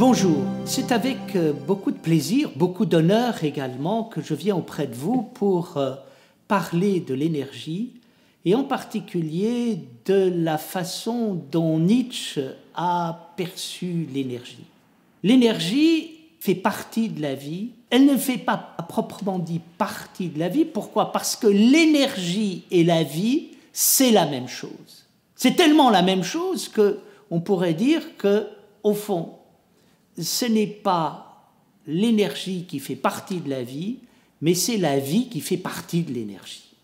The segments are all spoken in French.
Bonjour, c'est avec beaucoup de plaisir, beaucoup d'honneur également que je viens auprès de vous pour parler de l'énergie et en particulier de la façon dont Nietzsche a perçu l'énergie. L'énergie fait partie de la vie, elle ne fait pas à proprement dit partie de la vie. Pourquoi? Parce que l'énergie et la vie, c'est la même chose. C'est tellement la même chose qu'on pourrait dire que, au fond, ce n'est pas l'énergie qui fait partie de la vie, mais c'est la vie qui fait partie de l'énergie.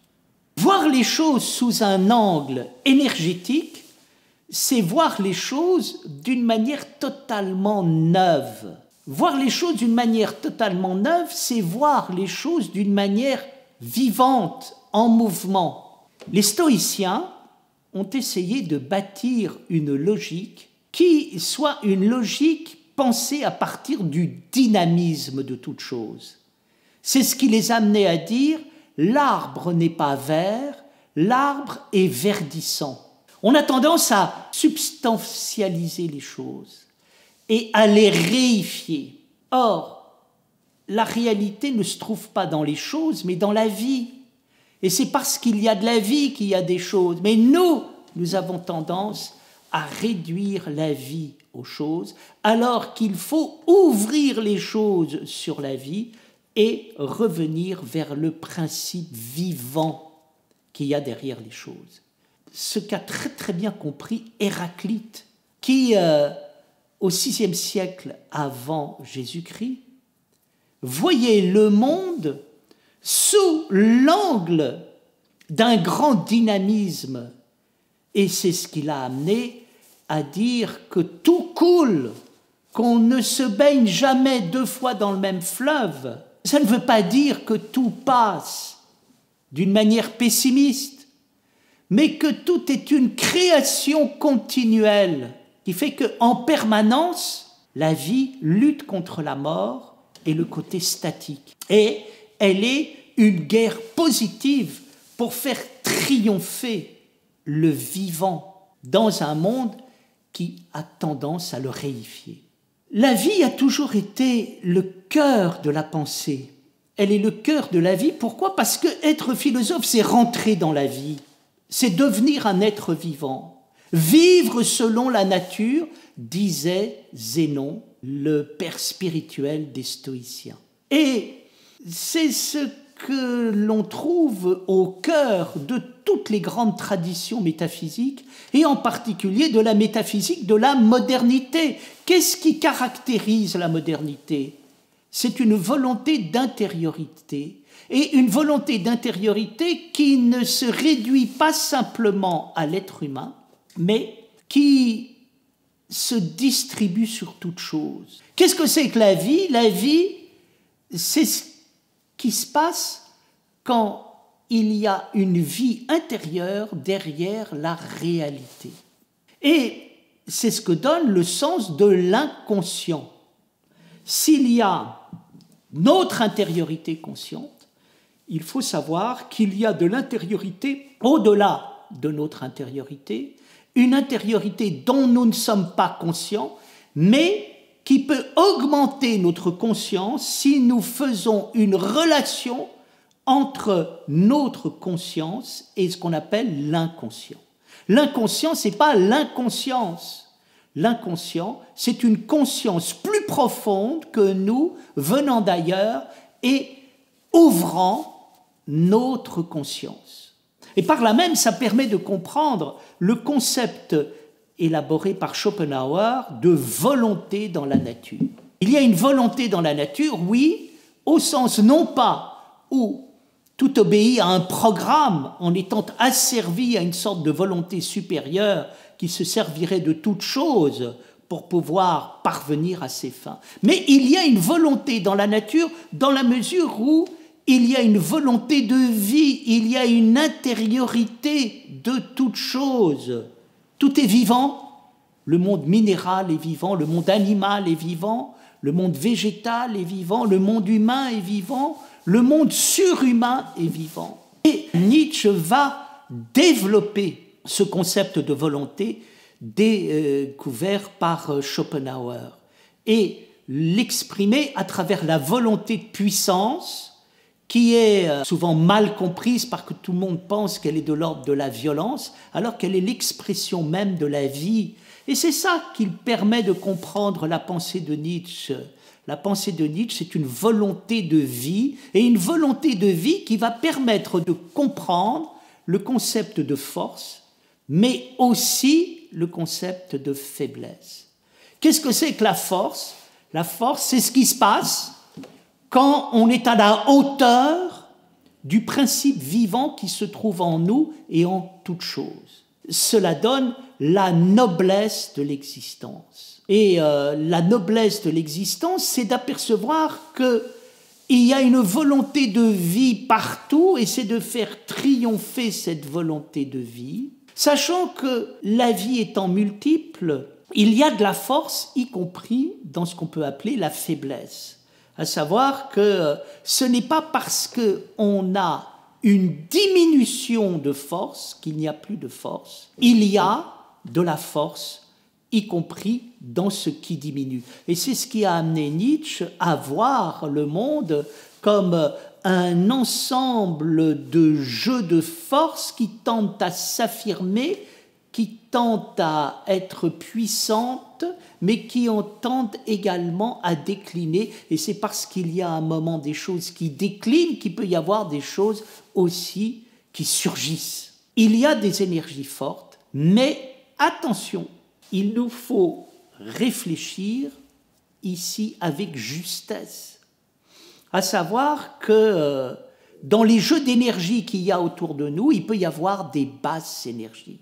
Voir les choses sous un angle énergétique, c'est voir les choses d'une manière totalement neuve. Voir les choses d'une manière totalement neuve, c'est voir les choses d'une manière vivante, en mouvement. Les stoïciens ont essayé de bâtir une logique qui soit une logique pensée à partir du dynamisme de toute chose. C'est ce qui les amenait à dire « l'arbre n'est pas vert, l'arbre est verdissant ». On a tendance à substantialiser les choses et à les réifier. Or, la réalité ne se trouve pas dans les choses, mais dans la vie. Et c'est parce qu'il y a de la vie qu'il y a des choses. Mais nous avons tendance à réduire la vie aux choses, alors qu'il faut ouvrir les choses sur la vie et revenir vers le principe vivant qu'il y a derrière les choses. Ce qu'a très très bien compris Héraclite, qui, au VIe siècle avant Jésus-Christ, voyait le monde sous l'angle d'un grand dynamisme. Et c'est ce qui l'a amené à dire que tout coule, qu'on ne se baigne jamais deux fois dans le même fleuve. Ça ne veut pas dire que tout passe d'une manière pessimiste, mais que tout est une création continuelle qui fait qu'en permanence, la vie lutte contre la mort et le côté statique. Et elle est une guerre positive pour faire triompher le vivant dans un monde qui a tendance à le réifier. La vie a toujours été le cœur de la pensée. Elle est le cœur de la vie. Pourquoi? Parce que être philosophe, c'est rentrer dans la vie. C'est devenir un être vivant. Vivre selon la nature, disait Zénon, le père spirituel des stoïciens. Et c'est ce que l'on trouve au cœur de toutes les grandes traditions métaphysiques, et en particulier de la métaphysique de la modernité. Qu'est-ce qui caractérise la modernité? C'est une volonté d'intériorité, et une volonté d'intériorité qui ne se réduit pas simplement à l'être humain, mais qui se distribue sur toute chose. Qu'est-ce que c'est que la vie? La vie, c'est ce qui se passe quand il y a une vie intérieure derrière la réalité. Et c'est ce que donne le sens de l'inconscient. S'il y a notre intériorité consciente, il faut savoir qu'il y a de l'intériorité au-delà de notre intériorité, une intériorité dont nous ne sommes pas conscients, mais qui peut augmenter notre conscience si nous faisons une relation entre notre conscience et ce qu'on appelle l'inconscient. L'inconscient, ce n'est pas l'inconscience. L'inconscient, c'est une conscience plus profonde que nous, venant d'ailleurs et ouvrant notre conscience. Et par là même, ça permet de comprendre le concept élaboré par Schopenhauer de volonté dans la nature. Il y a une volonté dans la nature, oui, au sens non pas où tout obéit à un programme en étant asservi à une sorte de volonté supérieure qui se servirait de toute chose pour pouvoir parvenir à ses fins. Mais il y a une volonté dans la nature dans la mesure où il y a une volonté de vie, il y a une intériorité de toute chose. Tout est vivant, le monde minéral est vivant, le monde animal est vivant, le monde végétal est vivant, le monde humain est vivant, le monde surhumain est vivant. Et Nietzsche va développer ce concept de volonté découvert par Schopenhauer. et l'exprimer à travers la volonté de puissance qui est souvent mal comprise parce que tout le monde pense qu'elle est de l'ordre de la violence, alors qu'elle est l'expression même de la vie. Et c'est ça qui permet de comprendre la pensée de Nietzsche. La pensée de Nietzsche, c'est une volonté de vie, et une volonté de vie qui va permettre de comprendre le concept de force, mais aussi le concept de faiblesse. Qu'est-ce que c'est que la force? La force, c'est ce qui se passe quand on est à la hauteur du principe vivant qui se trouve en nous et en toute chose. Cela donne la noblesse de l'existence. Et la noblesse de l'existence, c'est d'apercevoir qu'il y a une volonté de vie partout, et c'est de faire triompher cette volonté de vie, sachant que la vie étant multiple, il y a de la force, y compris dans ce qu'on peut appeler la faiblesse. À savoir que ce n'est pas parce qu'on a une diminution de force qu'il n'y a plus de force. Il y a de la force, y compris dans ce qui diminue. Et c'est ce qui a amené Nietzsche à voir le monde comme un ensemble de jeux de force qui tentent à s'affirmer, qui tentent à être puissantes, mais qui en tentent également à décliner. Et c'est parce qu'il y a un moment des choses qui déclinent qu'il peut y avoir des choses aussi qui surgissent. Il y a des énergies fortes, mais attention, il nous faut réfléchir ici avec justesse. À savoir que dans les jeux d'énergie qu'il y a autour de nous, il peut y avoir des basses énergies.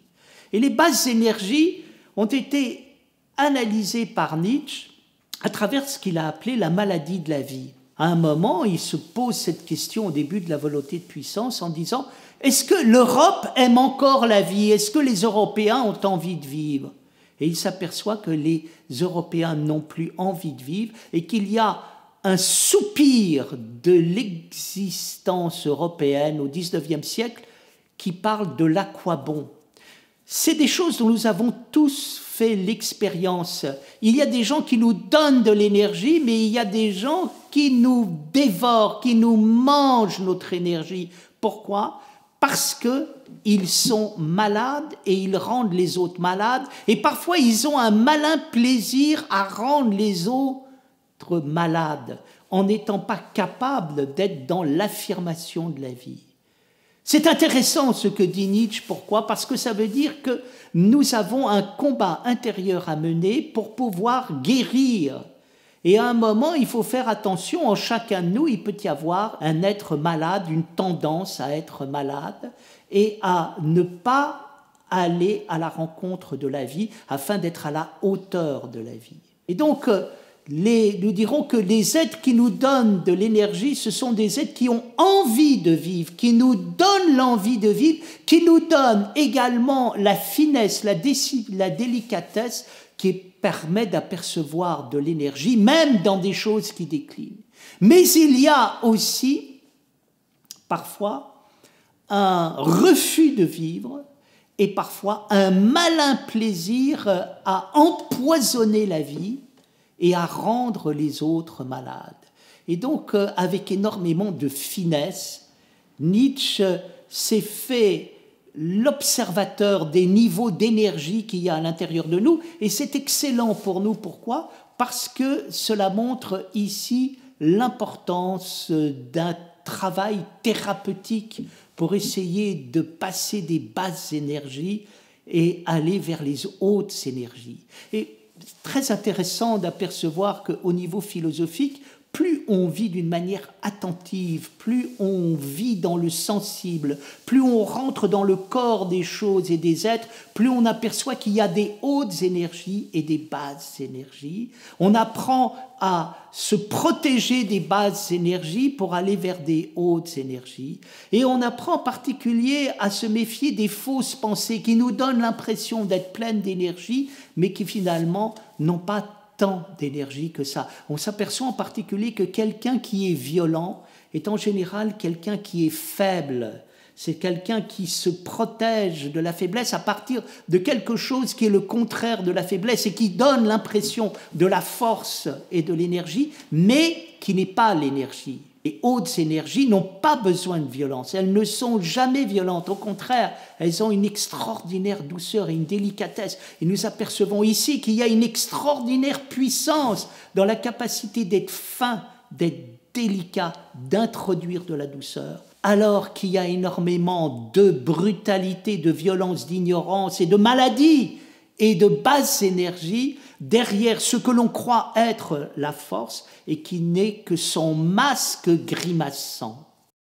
Et les basses énergies ont été analysées par Nietzsche à travers ce qu'il a appelé la maladie de la vie. À un moment, il se pose cette question au début de la volonté de puissance en disant « Est-ce que l'Europe aime encore la vie? Est-ce que les Européens ont envie de vivre ?» Et il s'aperçoit que les Européens n'ont plus envie de vivre et qu'il y a un soupir de l'existence européenne au XIXe siècle qui parle de l'aquabon. C'est des choses dont nous avons tous fait l'expérience. Il y a des gens qui nous donnent de l'énergie, mais il y a des gens qui nous dévorent, qui nous mangent notre énergie. Pourquoi? Parce qu'ils sont malades et ils rendent les autres malades. Et parfois, ils ont un malin plaisir à rendre les autres malades en n'étant pas capables d'être dans l'affirmation de la vie. C'est intéressant ce que dit Nietzsche. Pourquoi? Parce que ça veut dire que nous avons un combat intérieur à mener pour pouvoir guérir. Et à un moment, il faut faire attention, en chacun de nous, il peut y avoir un être malade, une tendance à être malade, et à ne pas aller à la rencontre de la vie afin d'être à la hauteur de la vie. Et donc, nous dirons que les êtres qui nous donnent de l'énergie, ce sont des êtres qui ont envie de vivre, qui nous donnent l'envie de vivre, qui nous donnent également la finesse, la délicatesse qui permet d'apercevoir de l'énergie, même dans des choses qui déclinent. Mais il y a aussi, parfois, un refus de vivre et parfois un malin plaisir à empoisonner la vie et à rendre les autres malades. Et donc, avec énormément de finesse, Nietzsche s'est fait l'observateur des niveaux d'énergie qu'il y a à l'intérieur de nous, et c'est excellent pour nous. Pourquoi? Parce que cela montre ici l'importance d'un travail thérapeutique pour essayer de passer des basses énergies et aller vers les hautes énergies. Et c'est très intéressant d'apercevoir qu'au niveau philosophique, plus on vit d'une manière attentive, plus on vit dans le sensible, plus on rentre dans le corps des choses et des êtres, plus on aperçoit qu'il y a des hautes énergies et des basses énergies. On apprend à se protéger des basses énergies pour aller vers des hautes énergies. Et on apprend en particulier à se méfier des fausses pensées qui nous donnent l'impression d'être pleines d'énergie, mais qui finalement n'ont pas tant d'énergie que ça. On s'aperçoit en particulier que quelqu'un qui est violent est en général quelqu'un qui est faible. C'est quelqu'un qui se protège de la faiblesse à partir de quelque chose qui est le contraire de la faiblesse et qui donne l'impression de la force et de l'énergie, mais qui n'est pas l'énergie. Les hautes énergies n'ont pas besoin de violence, elles ne sont jamais violentes, au contraire, elles ont une extraordinaire douceur et une délicatesse. Et nous apercevons ici qu'il y a une extraordinaire puissance dans la capacité d'être fin, d'être délicat, d'introduire de la douceur, alors qu'il y a énormément de brutalité, de violence, d'ignorance et de maladie et de basse énergie derrière ce que l'on croit être la force et qui n'est que son masque grimaçant.